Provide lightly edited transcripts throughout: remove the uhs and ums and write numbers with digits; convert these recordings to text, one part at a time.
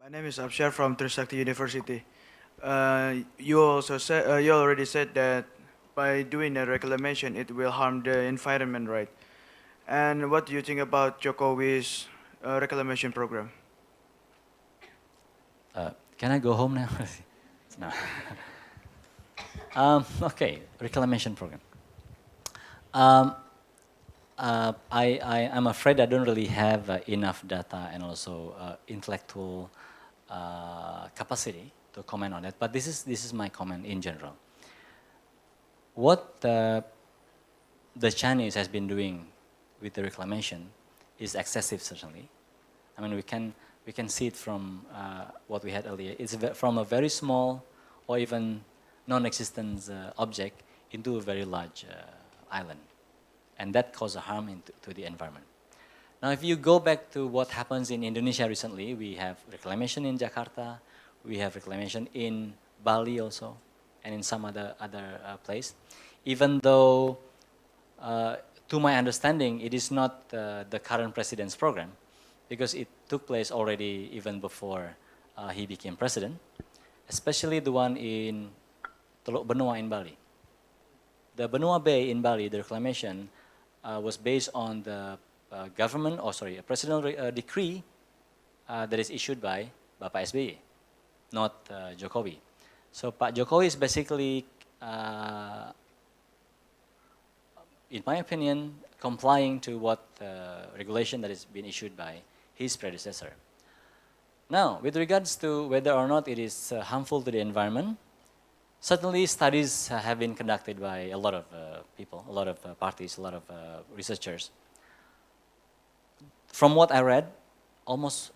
My name is Abshar from Trisakti University. You already said that by doing a reclamation, it will harm the environment, right? And what do you think about Jokowi's reclamation program? Can I go home now? No. Okay, reclamation program. Um, I'm afraid I don't really have enough data and also intellectual capacity to comment on it. But this is my comment in general. What the Chinese has been doing with the reclamation is excessive, certainly. I mean, we can see it from what we had earlier. It's from a very small or even non-existent object into a very large island. And that causes harm to the environment. Now, if you go back to what happens in Indonesia recently, we have reclamation in Jakarta, we have reclamation in Bali also, and in some other place. Even though, to my understanding, it is not the current president's program, because it took place already even before he became president, especially the one in Teluk Benua in Bali. The Benua Bay in Bali, the reclamation, was based on the a presidential decree that is issued by Bapak SBY, not Jokowi. So Pak Jokowi is basically, in my opinion, complying to what regulation that is being issued by his predecessor. Now, with regards to whether or not it is harmful to the environment, certainly studies have been conducted by a lot of people, a lot of parties, a lot of researchers. From what I read, most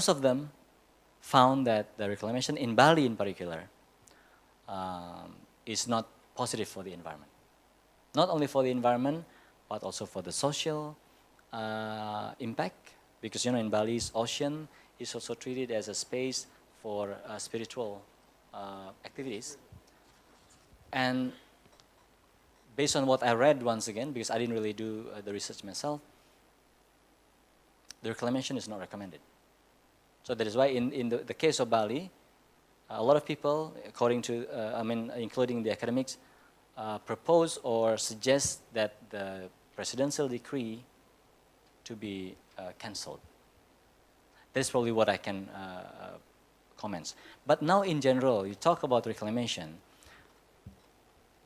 of them found that the reclamation in Bali in particular is not positive for the environment. Not only for the environment, but also for the social impact, because in Bali's ocean is also treated as a space for spiritual activities. And based on what I read once again, because I didn't really do the research myself, the reclamation is not recommended. So that is why in the case of Bali, a lot of people, according to, including the academics, propose or suggest that the presidential decree to be cancelled. That's probably what I can comment. But now in general, you talk about reclamation.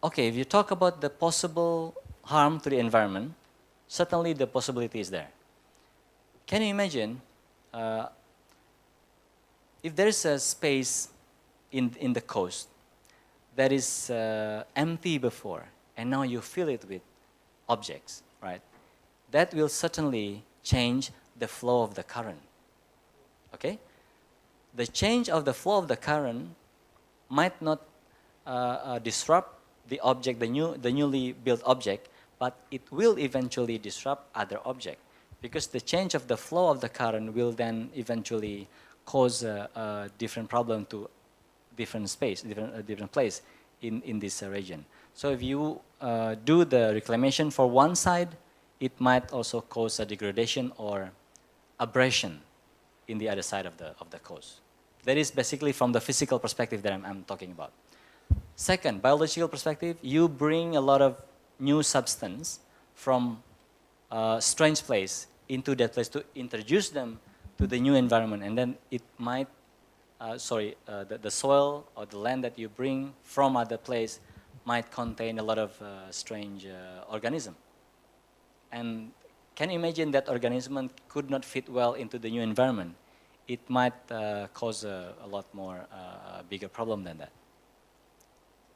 Okay, if you talk about the possible harm to the environment, certainly the possibility is there. Can you imagine if there is a space in the coast that is empty before, and now you fill it with objects, right? That will certainly change the flow of the current, okay? The change of the flow of the current might not disrupt the object, the newly built object, but it will eventually disrupt other objects, because the change of the flow of the current will then eventually cause a different problem to different space, different place in this region. So if you do the reclamation for one side, it might also cause a degradation or abrasion in the other side of the coast. That is basically from the physical perspective that I'm talking about. Second, biological perspective, you bring a lot of new substance from a strange place into that place to introduce them to the new environment, and then it might, the soil or the land that you bring from other place might contain a lot of strange organism. And can you imagine that organism could not fit well into the new environment? It might cause a lot more bigger problem than that.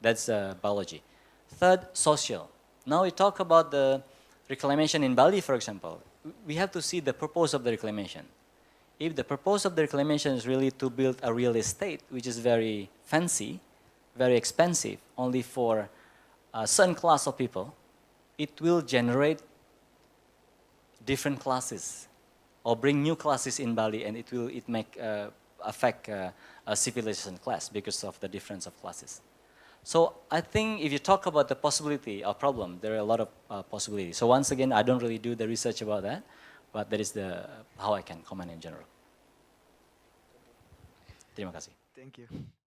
That's biology. Third, social. Now we talk about the reclamation in Bali, for example. We have to see the purpose of the reclamation. If the purpose of the reclamation is really to build a real estate, which is very fancy, very expensive, only for a certain class of people, it will generate different classes or bring new classes in Bali, and it make affect a civilization class because of the difference of classes. So I think if you talk about the possibility or problem, there are a lot of possibilities. So once again, I don't really do the research about that, but that is how I can comment in general. Terima kasih. Thank you.